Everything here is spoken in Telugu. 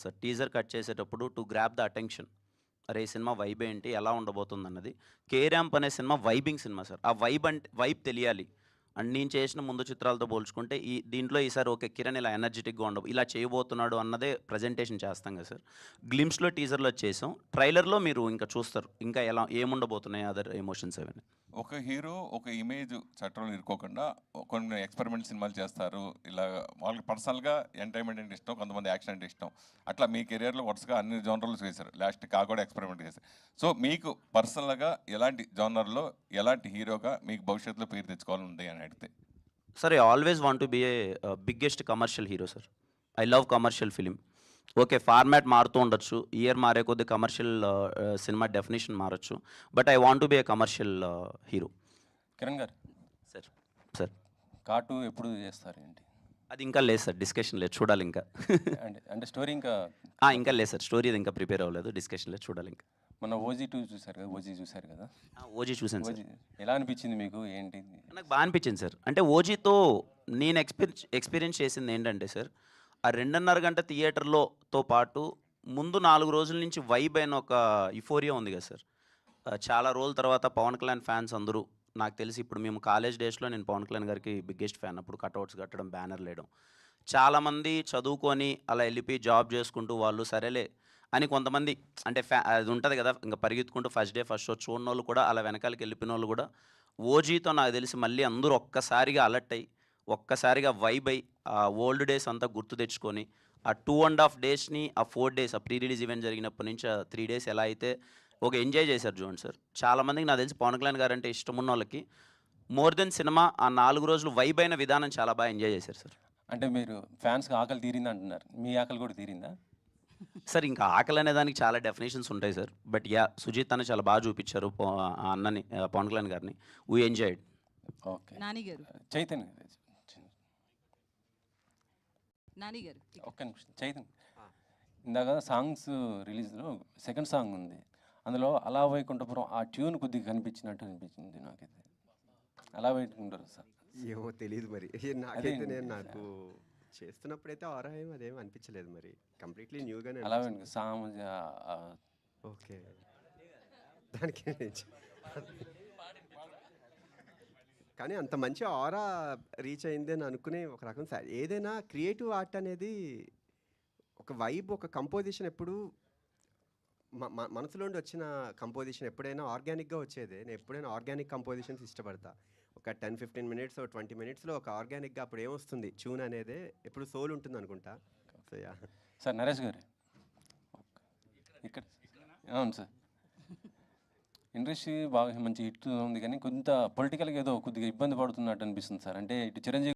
సార్ టీజర్ కట్ చేసేటప్పుడు టు గ్రాబ్ ద అటెన్షన్. అరే! ఈ సినిమా వైబ్ ఏంటి? ఎలా ఉండబోతుందన్నది. 'కే ర్యాంప్' అనే సినిమా వైబింగ్ సినిమా సార్. ఆ వైబ్ తెలియాలి. అండ్ నేను చేసిన ముందు చిత్రాలతో పోల్చుకుంటే దీంట్లో ఈసారి ఓకే. కిరణ్ ఇలా ఎనర్జిటిక్‌గా ఇలా చేయబోతున్నాడు అన్నదే ప్రెజెంటేషన్ చేస్తాం కదా సార్. గ్లిమ్స్‌లో, టీజర్‌లో చేసాం. ట్రైలర్‌లో మీరు ఇంకా చూస్తారు. ఇంకా ఏముండబోతున్నాయి అదర్ ఎమోషన్స్ అవన్నీ. ఒక హీరో ఒక ఇమేజ్ చట్టంలో ఇరుక్కోకుండా కొన్ని ఎక్స్పెరిమెంట్ సినిమాలు చేస్తారు. ఇలా వాళ్ళకి పర్సనల్గా ఎంటర్టైన్మెంట్ అంటే ఇష్టం, కొంతమంది యాక్షన్ అంటే ఇష్టం. అట్లా మీ కెరియర్లో వరుసగా అన్ని జోనర్లు చేశారు. లాస్ట్ కా కూడా ఎక్స్పెరిమెంట్ చేశారు. సో మీకు పర్సనల్గా ఎలాంటి జోనర్లో ఎలాంటి హీరోగా మీకు భవిష్యత్తులో పేరు తెచ్చుకోవాలని ఉంది అని అడిగితే? Sir I always want to be a biggest commercial hero sir. I love commercial film. Okay. Format మారుతూ ఉండొచ్చు. ఇయర్ మారే కొద్దీ కమర్షియల్ సినిమా డెఫినిషన్ మారొచ్చు. But I want to be a commercial hero. Kiran గారు, సార్ సార్ కార్టూ ఎప్పుడు చేస్తారు ఏంటి? అది ఇంకా లేదు సార్. డిస్కషన్ లేదు. చూడాలి ఇంకా. అంటే స్టోరీ ఇంకా ఇంకా లేదు సార్. స్టోరీ అది ఇంకా ప్రిపేర్ అవ్వలేదు. డిస్కషన్ లేదు. చూడాలి ఇంకా. మన ఓజీ 2 చూసారు కదా, ఓజీ చూసారు కదా. ఓజీ చూసాను సార్. ఓజీ ఎలా అనిపించింది మీకు? ఏంటి? నాకు బాగా అనిపించింది సార్. అంటే ఓజీతో నేను ఎక్స్పీరియన్స్ చేసింది ఏంటంటే సార్, ఆ 2:30 గంట థియేటర్‌తో పాటు ముందు 4 రోజుల నుంచి వైబ్ అయిన ఒక యుఫోరియా ఉంది కదా సార్. చాలా రోజుల తర్వాత పవన్ కళ్యాణ్ ఫ్యాన్స్ అందరూ నాకు తెలిసి ఇప్పుడు మేము కాలేజ్ డేస్‌లో నేను పవన్ కళ్యాణ్ గారికి బిగ్గెస్ట్ ఫ్యాన్. అప్పుడు కటౌట్స్ కట్టడం, బ్యానర్లు వేయడం. చాలామంది చదువుకొని అలా వెళ్ళిపోయి జాబ్ చేసుకుంటూ వాళ్ళు సరేలే అని కొంతమంది అంటే అది ఉంటుంది కదా, ఇంకా పరిగెత్తుకుంటూ ఫస్ట్ డే ఫస్ట్ షో చూడనోళ్ళు కూడా అలా వెనకాలకి వెళ్ళిపోయినోళ్ళు కూడా ఓజీతో నాకు తెలిసి మళ్ళీ అందరూ ఒక్కసారిగా అలర్ట్ అయ్యి, ఒక్కసారిగా వైబ్ అయ్యి, ఆ ఓల్డ్ డేస్ అంతా గుర్తు తెచ్చుకొని ఆ 2.5 డేస్‌ని ఆ 4 డేస్ ఆ ప్రీ రిలీజ్ ఈవెంట్ జరిగినప్పటి నుంచి ఆ 3 డేస్ ఎలా అయితే ఒక ఎంజాయ్ చేశారు చూడండి సార్. చాలామందికి నాకు తెలిసి పవన్ కళ్యాణ్ గారంటే ఇష్టం ఉన్నోళ్ళకి మోర్ దెన్ సినిమా ఆ 4 రోజులు వైబ్ అయిన విధానం చాలా బాగా ఎంజాయ్ చేశారు సార్. అంటే మీరు ఫ్యాన్స్కి ఆకలి తీరింది అంటున్నారు, మీ ఆకలి కూడా తీరిందా? సార్ ఇంకా ఆకలి అనే దానికి చాలా డెఫినేషన్స్ ఉంటాయి సార్. బట్ సుజిత్ అన్న చాలా బాగా చూపించారు ఆ అన్నని, పవన్ కళ్యాణ్ గారిని. We enjoyed. ఓకే. నాని గారు, చైతన్య గారు, నాని గారు. ఒక్క నిమిషం. చైతన్య, ఇందాక సాంగ్స్ రిలీజ్లో సెకండ్ సాంగ్ ఉంది, అందులో అలా వైకుంఠపురం ఆ ట్యూన్ కొద్దిగా కనిపించినట్టు అనిపించింది నాకైతే. అలా వైకుంటారు సార్? ఏమో తెలియదు మరి. నాకైతే నాకు చేస్తున్నప్పుడైతే ఆరా ఏం అదేం అనిపించలేదు మరి. కంప్లీట్లీ న్యూగానే అలా సాంగ్. ఓకే. దానికి కానీ అంత మంచి ఆరా రీచ్ అయింది అని అనుకునే ఒక రకం ఏదైనా క్రియేటివ్ ఆర్ట్ అనేది ఒక వైబ్, ఒక కంపోజిషన్ ఎప్పుడు మనసులోండి వచ్చిన కంపోజిషన్ ఎప్పుడైనా ఆర్గానిక్గా వచ్చేదే. నేను ఎప్పుడైనా ఆర్గానిక్ కంపోజిషన్స్ ఇష్టపడతా. ఒక 10-15 మినిట్స్ 20 మినిట్స్లో ఒక ఆర్గానిక్గా అప్పుడు ఏమొస్తుంది ట్యూన్ అనేదే ఎప్పుడు సోల్ ఉంటుంది అనుకుంటా. So yeah. సార్ నరేష్ గారు ఇక్కడ. అవును సార్, ఇండస్ట్రీ బాగా మంచి హిట్ ఉంది, కానీ కొంత పొలిటికల్గా ఏదో కొద్దిగా ఇబ్బంది పడుతున్నట్టు అనిపిస్తుంది సార్. అంటే ఇటు చిరంజీవి